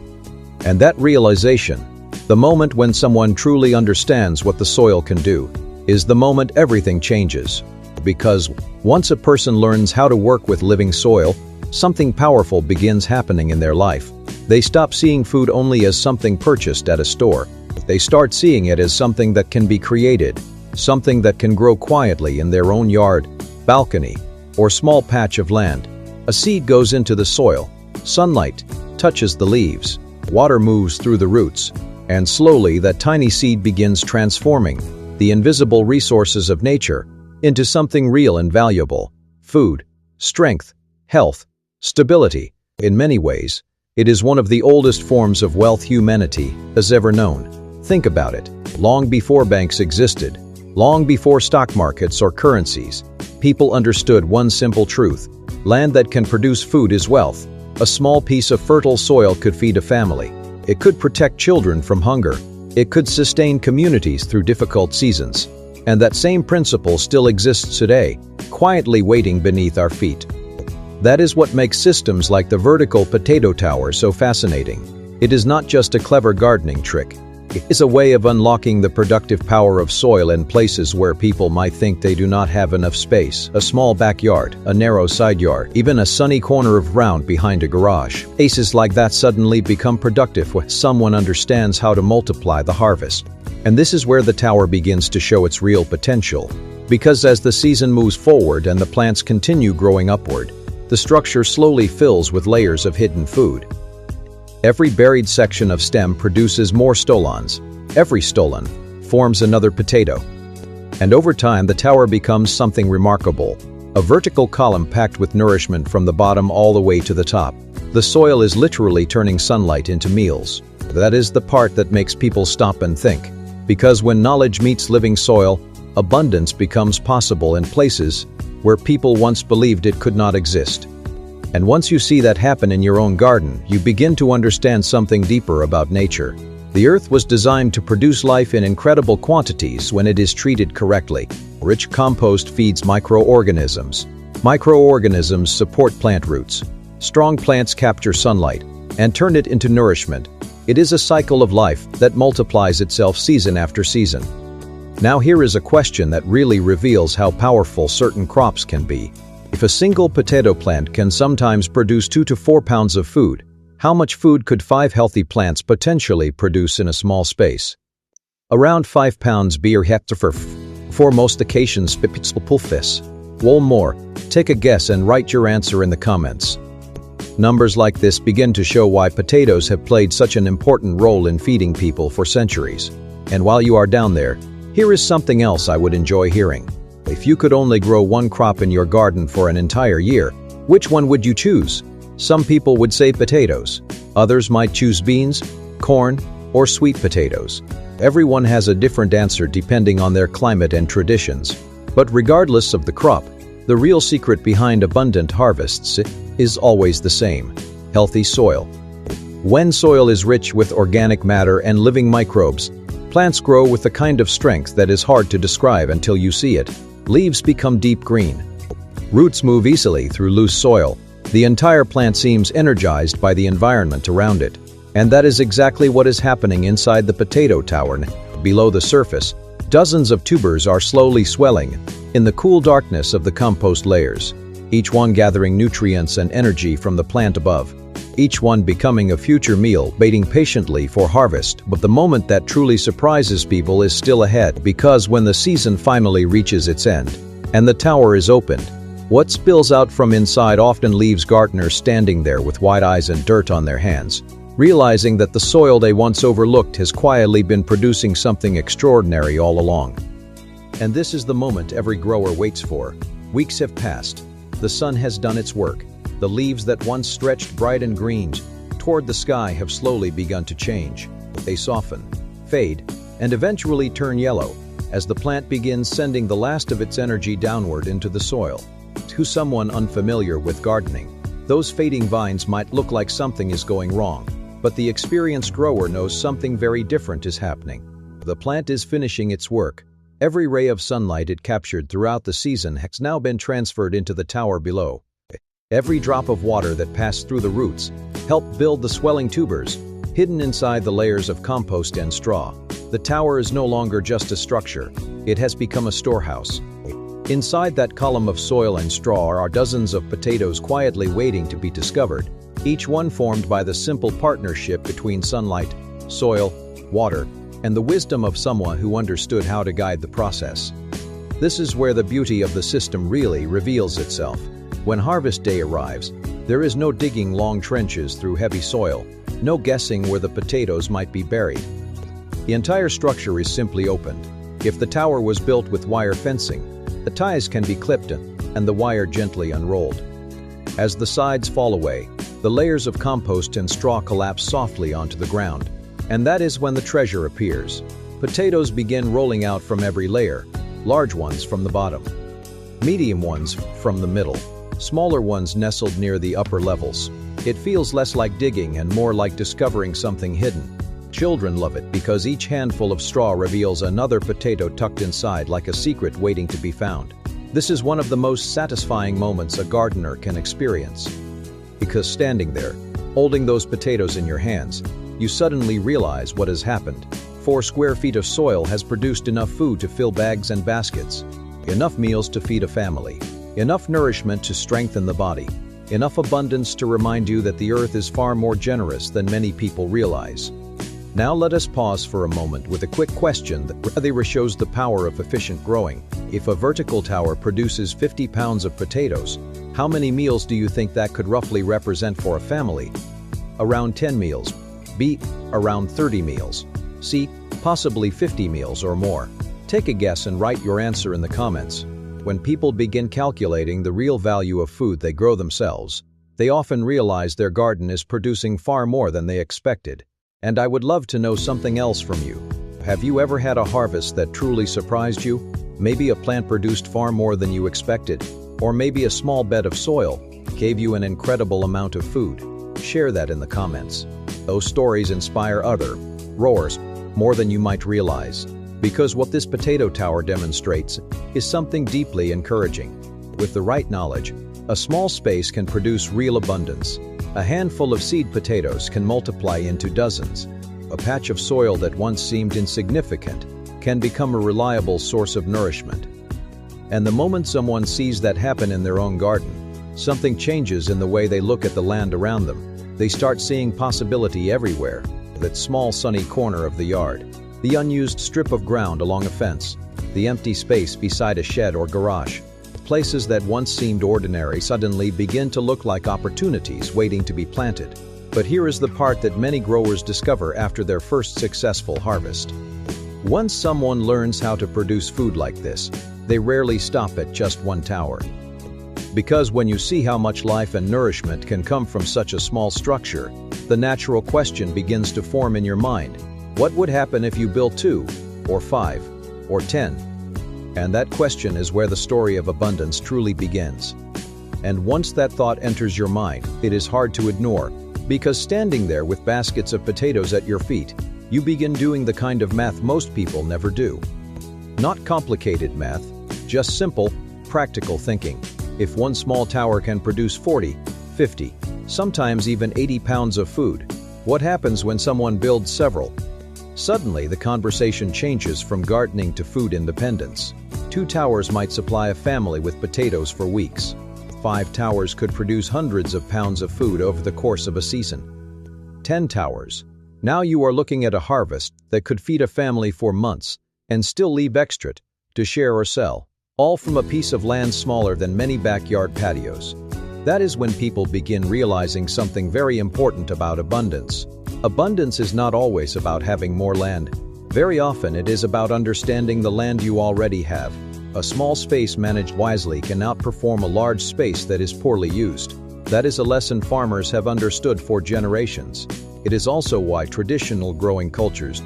And that realization, the moment when someone truly understands what the soil can do, is the moment everything changes. Because once a person learns how to work with living soil, something powerful begins happening in their life. They stop seeing food only as something purchased at a store. They start seeing it as something that can be created, something that can grow quietly in their own yard, balcony, or small patch of land. A seed goes into the soil, sunlight touches the leaves, water moves through the roots, and slowly that tiny seed begins transforming the invisible resources of nature into something real and valuable: food, strength, health, stability. In many ways, it is one of the oldest forms of wealth humanity has ever known. Think about it. Long before banks existed, long before stock markets or currencies, people understood one simple truth: land that can produce food is wealth. A small piece of fertile soil could feed a family. It could protect children from hunger. It could sustain communities through difficult seasons. And that same principle still exists today, quietly waiting beneath our feet. That is what makes systems like the vertical potato tower so fascinating. It is not just a clever gardening trick. It is a way of unlocking the productive power of soil in places where people might think they do not have enough space: a small backyard, a narrow side yard, even a sunny corner of ground behind a garage. Spaces like that suddenly become productive when someone understands how to multiply the harvest. And this is where the tower begins to show its real potential. Because as the season moves forward and the plants continue growing upward, the structure slowly fills with layers of hidden food. Every buried section of stem produces more stolons. Every stolon forms another potato. And over time, the tower becomes something remarkable: a vertical column packed with nourishment from the bottom all the way to the top. The soil is literally turning sunlight into meals. That is the part that makes people stop and think. Because when knowledge meets living soil, abundance becomes possible in places where people once believed it could not exist. And once you see that happen in your own garden, you begin to understand something deeper about nature. The earth was designed to produce life in incredible quantities when it is treated correctly. Rich compost feeds microorganisms. Microorganisms support plant roots. Strong plants capture sunlight and turn it into nourishment. It is a cycle of life that multiplies itself season after season. Now here is a question that really reveals how powerful certain crops can be. If a single potato plant can sometimes produce 2 to 4 pounds of food, how much food could 5 healthy plants potentially produce in a small space? Around 5 pounds per hectare for most occasions. One more. Take a guess and write your answer in the comments. Numbers like this begin to show why potatoes have played such an important role in feeding people for centuries. And while you are down there, here is something else I would enjoy hearing. If you could only grow one crop in your garden for an entire year, which one would you choose? Some people would say potatoes. Others might choose beans, corn, or sweet potatoes. Everyone has a different answer depending on their climate and traditions. But regardless of the crop, the real secret behind abundant harvests is always the same: healthy soil. When soil is rich with organic matter and living microbes, plants grow with a kind of strength that is hard to describe until you see it. Leaves become deep green. Roots move easily through loose soil. The entire plant seems energized by the environment around it. And that is exactly what is happening inside the potato tower. Below the surface, dozens of tubers are slowly swelling in the cool darkness of the compost layers, each one gathering nutrients and energy from the plant above. Each one becoming a future meal, waiting patiently for harvest. But the moment that truly surprises people is still ahead, because when the season finally reaches its end and the tower is opened, what spills out from inside often leaves gardeners standing there with wide eyes and dirt on their hands, realizing that the soil they once overlooked has quietly been producing something extraordinary all along. And this is the moment every grower waits for. Weeks have passed. The sun has done its work. The leaves that once stretched bright and green toward the sky have slowly begun to change. They soften, fade, and eventually turn yellow as the plant begins sending the last of its energy downward into the soil. To someone unfamiliar with gardening, those fading vines might look like something is going wrong, but the experienced grower knows something very different is happening. The plant is finishing its work. Every ray of sunlight it captured throughout the season has now been transferred into the tower below. Every drop of water that passed through the roots helped build the swelling tubers, hidden inside the layers of compost and straw. The tower is no longer just a structure, it has become a storehouse. Inside that column of soil and straw are dozens of potatoes quietly waiting to be discovered, each one formed by the simple partnership between sunlight, soil, water, and the wisdom of someone who understood how to guide the process. This is where the beauty of the system really reveals itself. When harvest day arrives, there is no digging long trenches through heavy soil, no guessing where the potatoes might be buried. The entire structure is simply opened. If the tower was built with wire fencing, the ties can be clipped and the wire gently unrolled. As the sides fall away, the layers of compost and straw collapse softly onto the ground. And that is when the treasure appears. Potatoes begin rolling out from every layer, large ones from the bottom, medium ones from the middle, smaller ones nestled near the upper levels. It feels less like digging and more like discovering something hidden. Children love it because each handful of straw reveals another potato tucked inside like a secret waiting to be found. This is one of the most satisfying moments a gardener can experience. Because standing there, holding those potatoes in your hands, you suddenly realize what has happened. 4 square feet of soil has produced enough food to fill bags and baskets, enough meals to feed a family, enough nourishment to strengthen the body, enough abundance to remind you that the earth is far more generous than many people realize. Now let us pause for a moment with a quick question that really shows the power of efficient growing. If a vertical tower produces 50 pounds of potatoes, how many meals do you think that could roughly represent for a family? Around 10 meals. B. Around 30 meals. C. Possibly 50 meals or more. Take a guess and write your answer in the comments. When people begin calculating the real value of food they grow themselves, they often realize their garden is producing far more than they expected. And I would love to know something else from you. Have you ever had a harvest that truly surprised you? Maybe a plant produced far more than you expected, or maybe a small bed of soil gave you an incredible amount of food. Share that in the comments. Those stories inspire other growers more than you might realize. Because what this potato tower demonstrates is something deeply encouraging. With the right knowledge, a small space can produce real abundance. A handful of seed potatoes can multiply into dozens. A patch of soil that once seemed insignificant can become a reliable source of nourishment. And the moment someone sees that happen in their own garden, something changes in the way they look at the land around them. They start seeing possibility everywhere. That small sunny corner of the yard, the unused strip of ground along a fence, the empty space beside a shed or garage. Places that once seemed ordinary suddenly begin to look like opportunities waiting to be planted. But here is the part that many growers discover after their first successful harvest. Once someone learns how to produce food like this, they rarely stop at just one tower. Because when you see how much life and nourishment can come from such a small structure, the natural question begins to form in your mind. What would happen if you built 2, or 5, or 10? And that question is where the story of abundance truly begins. And once that thought enters your mind, it is hard to ignore, because standing there with baskets of potatoes at your feet, you begin doing the kind of math most people never do. Not complicated math, just simple, practical thinking. If one small tower can produce 40, 50, sometimes even 80 pounds of food, what happens when someone builds several? Suddenly, the conversation changes from gardening to food independence. 2 towers might supply a family with potatoes for weeks. 5 towers could produce hundreds of pounds of food over the course of a season. 10 towers. Now you are looking at a harvest that could feed a family for months and still leave extra to share or sell, all from a piece of land smaller than many backyard patios. That is when people begin realizing something very important about abundance. Abundance is not always about having more land. Very often it is about understanding the land you already have. A small space managed wisely can outperform a large space that is poorly used. That is a lesson farmers have understood for generations. It is also why traditional growing cultures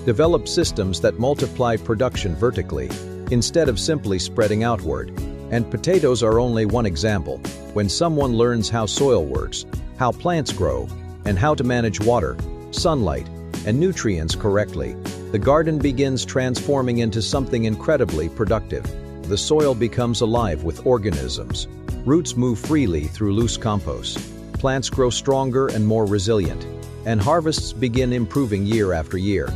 develop systems that multiply production vertically, instead of simply spreading outward. And potatoes are only one example. When someone learns how soil works, how plants grow, and how to manage water, sunlight, and nutrients correctly, the garden begins transforming into something incredibly productive. The soil becomes alive with organisms. Roots move freely through loose compost. Plants grow stronger and more resilient, and harvests begin improving year after year.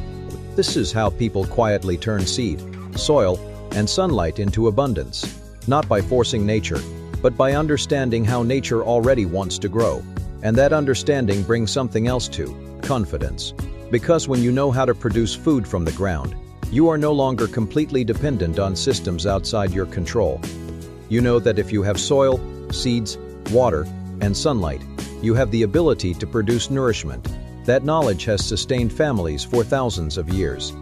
This is how people quietly turn seed, soil, and sunlight into abundance, not by forcing nature, but by understanding how nature already wants to grow. And that understanding brings something else too: confidence. Because when you know how to produce food from the ground, you are no longer completely dependent on systems outside your control. You know that if you have soil, seeds, water, and sunlight, you have the ability to produce nourishment. That knowledge has sustained families for thousands of years.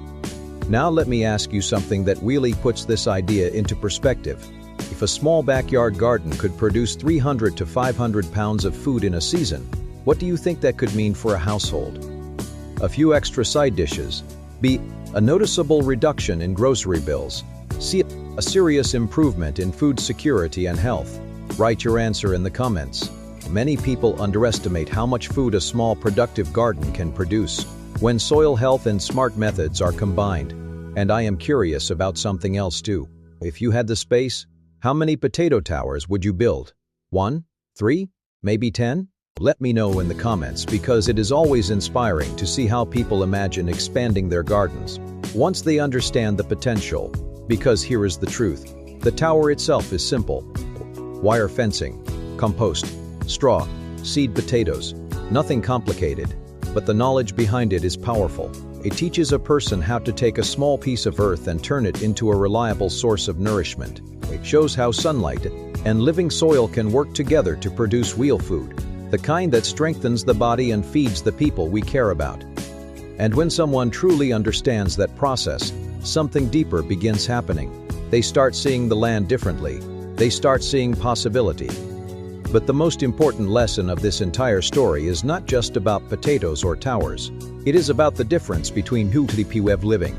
Now let me ask you something that really puts this idea into perspective. If a small backyard garden could produce 300 to 500 pounds of food in a season, what do you think that could mean for a household? A few extra side dishes. B. A noticeable reduction in grocery bills. C. A serious improvement in food security and health. Write your answer in the comments. Many people underestimate how much food a small productive garden can produce when soil health and smart methods are combined. And I am curious about something else too. If you had the space, how many potato towers would you build? 1, 3, maybe 10? Let me know in the comments, because it is always inspiring to see how people imagine expanding their gardens once they understand the potential. Because here is the truth: the tower itself is simple. Wire fencing, compost, straw, seed potatoes. Nothing complicated, but the knowledge behind it is powerful. It teaches a person how to take a small piece of earth and turn it into a reliable source of nourishment. It shows how sunlight and living soil can work together to produce real food, the kind that strengthens the body and feeds the people we care about. And when someone truly understands that process, something deeper begins happening. They start seeing the land differently. They start seeing possibility. But the most important lesson of this entire story is not just about potatoes or towers. It is about the difference between who the people living.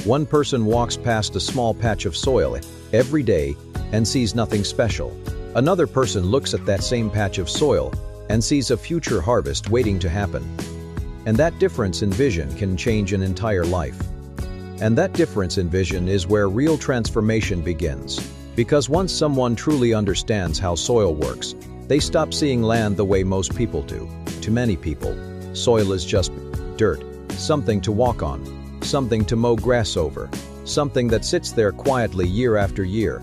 One person walks past a small patch of soil every day and sees nothing special. Another person looks at that same patch of soil and sees a future harvest waiting to happen. And that difference in vision can change an entire life. And that difference in vision is where real transformation begins. Because once someone truly understands how soil works, they stop seeing land the way most people do. To many people, soil is just dirt, something to walk on, something to mow grass over, something that sits there quietly year after year.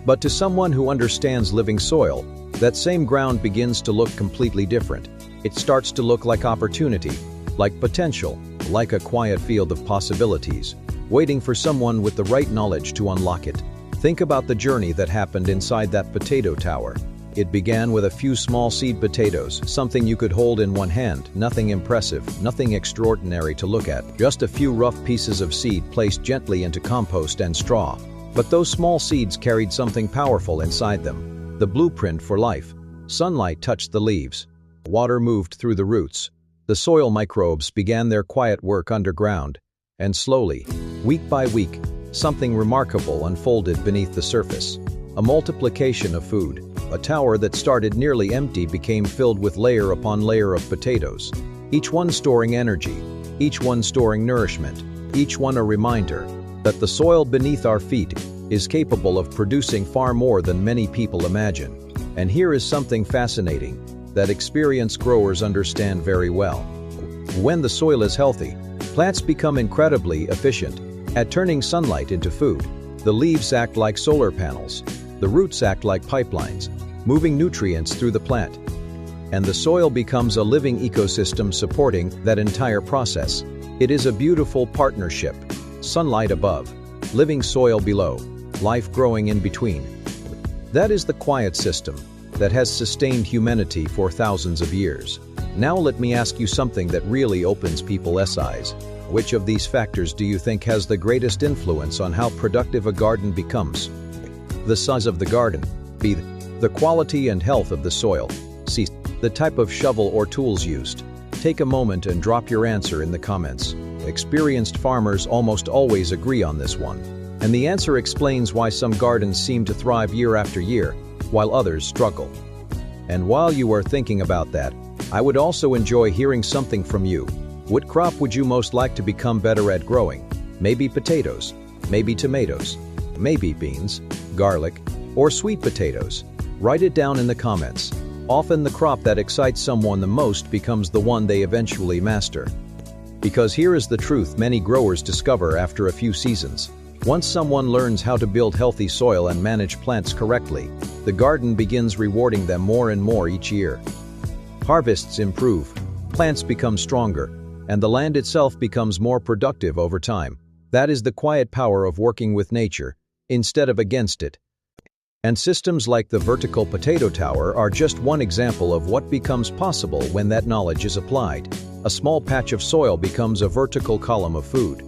But to someone who understands living soil, that same ground begins to look completely different. It starts to look like opportunity, like potential, like a quiet field of possibilities, waiting for someone with the right knowledge to unlock it. Think about the journey that happened inside that potato tower. It began with a few small seed potatoes, something you could hold in one hand, nothing impressive, nothing extraordinary to look at, just a few rough pieces of seed placed gently into compost and straw. But those small seeds carried something powerful inside them, the blueprint for life. Sunlight touched the leaves. Water moved through the roots. The soil microbes began their quiet work underground. And slowly, week by week, something remarkable unfolded beneath the surface. A multiplication of food. A tower that started nearly empty became filled with layer upon layer of potatoes, each one storing energy, each one storing nourishment, each one a reminder that the soil beneath our feet is capable of producing far more than many people imagine. And here is something fascinating that experienced growers understand very well. When the soil is healthy, plants become incredibly efficient at turning sunlight into food. The leaves act like solar panels. The roots act like pipelines, moving nutrients through the plant. And the soil becomes a living ecosystem supporting that entire process. It is a beautiful partnership. Sunlight above, living soil below, life growing in between. That is the quiet system that has sustained humanity for thousands of years. Now let me ask you something that really opens people's eyes. Which of these factors do you think has the greatest influence on how productive a garden becomes? The size of the garden. B. The quality and health of the soil. C. The type of shovel or tools used. Take a moment and drop your answer in the comments. Experienced farmers almost always agree on this one. And the answer explains why some gardens seem to thrive year after year, while others struggle. And while you are thinking about that, I would also enjoy hearing something from you. What crop would you most like to become better at growing? Maybe potatoes, maybe tomatoes, maybe beans, garlic, or sweet potatoes. Write it down in the comments. Often the crop that excites someone the most becomes the one they eventually master. Because here is the truth many growers discover after a few seasons. Once someone learns how to build healthy soil and manage plants correctly, the garden begins rewarding them more and more each year. Harvests improve, plants become stronger, and the land itself becomes more productive over time. That is the quiet power of working with nature, instead of against it. And systems like the vertical potato tower are just one example of what becomes possible when that knowledge is applied. A small patch of soil becomes a vertical column of food.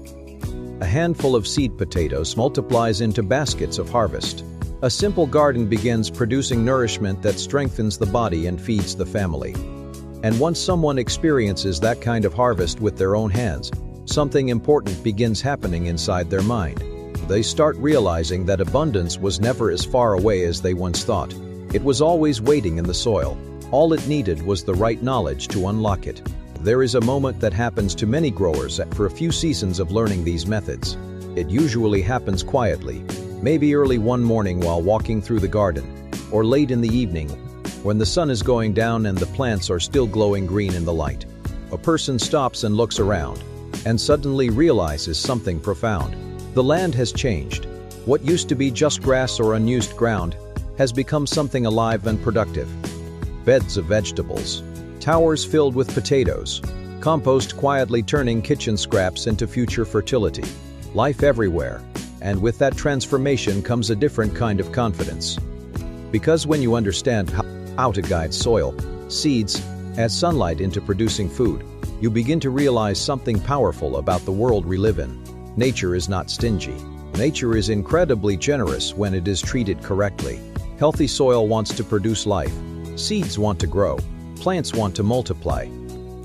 A handful of seed potatoes multiplies into baskets of harvest. A simple garden begins producing nourishment that strengthens the body and feeds the family. And once someone experiences that kind of harvest with their own hands, something important begins happening inside their mind. They start realizing that abundance was never as far away as they once thought. It was always waiting in the soil. All it needed was the right knowledge to unlock it. There is a moment that happens to many growers after a few seasons of learning these methods. It usually happens quietly, maybe early one morning while walking through the garden, or late in the evening, when the sun is going down and the plants are still glowing green in the light. A person stops and looks around, and suddenly realizes something profound. The land has changed. What used to be just grass or unused ground has become something alive and productive. Beds of vegetables, towers filled with potatoes, compost quietly turning kitchen scraps into future fertility. Life everywhere, and with that transformation comes a different kind of confidence. Because when you understand how to guide soil, seeds, and sunlight into producing food, you begin to realize something powerful about the world we live in. Nature is not stingy. Nature is incredibly generous when it is treated correctly. Healthy soil wants to produce life. Seeds want to grow. Plants want to multiply.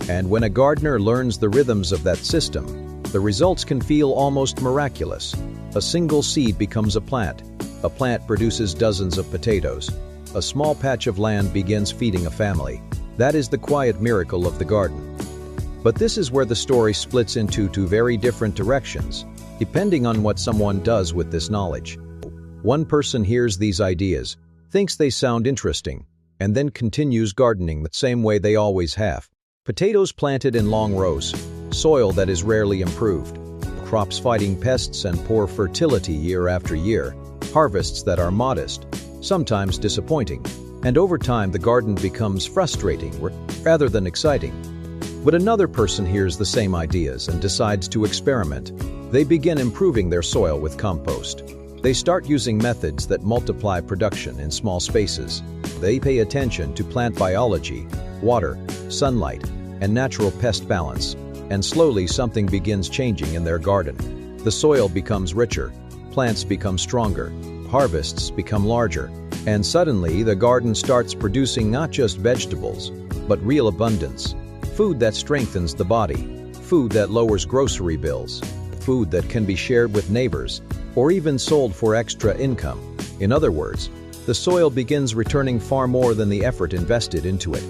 And when a gardener learns the rhythms of that system, the results can feel almost miraculous. A single seed becomes a plant. A plant produces dozens of potatoes. A small patch of land begins feeding a family. That is the quiet miracle of the garden. But this is where the story splits into two very different directions, depending on what someone does with this knowledge. One person hears these ideas, thinks they sound interesting, and then continues gardening the same way they always have. Potatoes planted in long rows, soil that is rarely improved, crops fighting pests and poor fertility year after year, harvests that are modest, sometimes disappointing, and over time the garden becomes frustrating rather than exciting. But another person hears the same ideas and decides to experiment. They begin improving their soil with compost. They start using methods that multiply production in small spaces. They pay attention to plant biology, water, sunlight, and natural pest balance, and slowly something begins changing in their garden. The soil becomes richer, plants become stronger, harvests become larger, and suddenly the garden starts producing not just vegetables, but real abundance. Food that strengthens the body, food that lowers grocery bills, food that can be shared with neighbors, or even sold for extra income. In other words, the soil begins returning far more than the effort invested into it.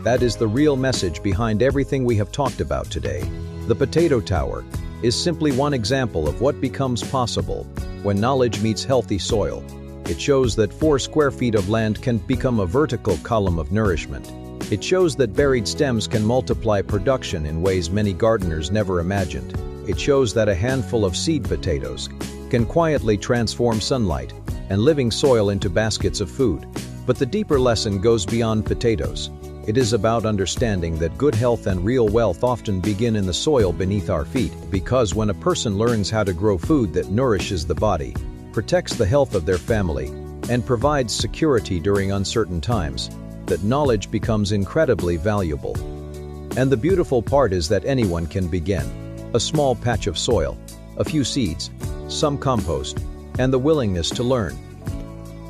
That is the real message behind everything we have talked about today. The potato tower is simply one example of what becomes possible when knowledge meets healthy soil. It shows that 4 square feet of land can become a vertical column of nourishment. It shows that buried stems can multiply production in ways many gardeners never imagined. It shows that a handful of seed potatoes can quietly transform sunlight and living soil into baskets of food. But the deeper lesson goes beyond potatoes. It is about understanding that good health and real wealth often begin in the soil beneath our feet, because when a person learns how to grow food that nourishes the body, protects the health of their family, and provides security during uncertain times, that knowledge becomes incredibly valuable. And the beautiful part is that anyone can begin. A small patch of soil, a few seeds, some compost, and the willingness to learn.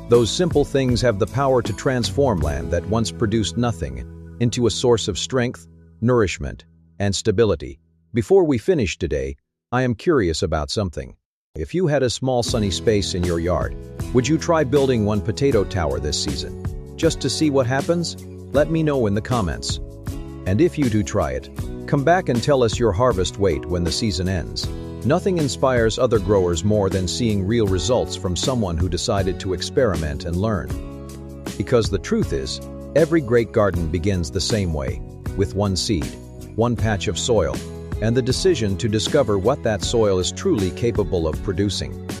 Those simple things have the power to transform land that once produced nothing into a source of strength, nourishment, and stability. Before we finish today, I am curious about something. If you had a small sunny space in your yard, would you try building one potato tower this season? Just to see what happens? Let me know in the comments. And if you do try it, come back and tell us your harvest weight when the season ends. Nothing inspires other growers more than seeing real results from someone who decided to experiment and learn. Because the truth is, every great garden begins the same way, with one seed, one patch of soil, and the decision to discover what that soil is truly capable of producing.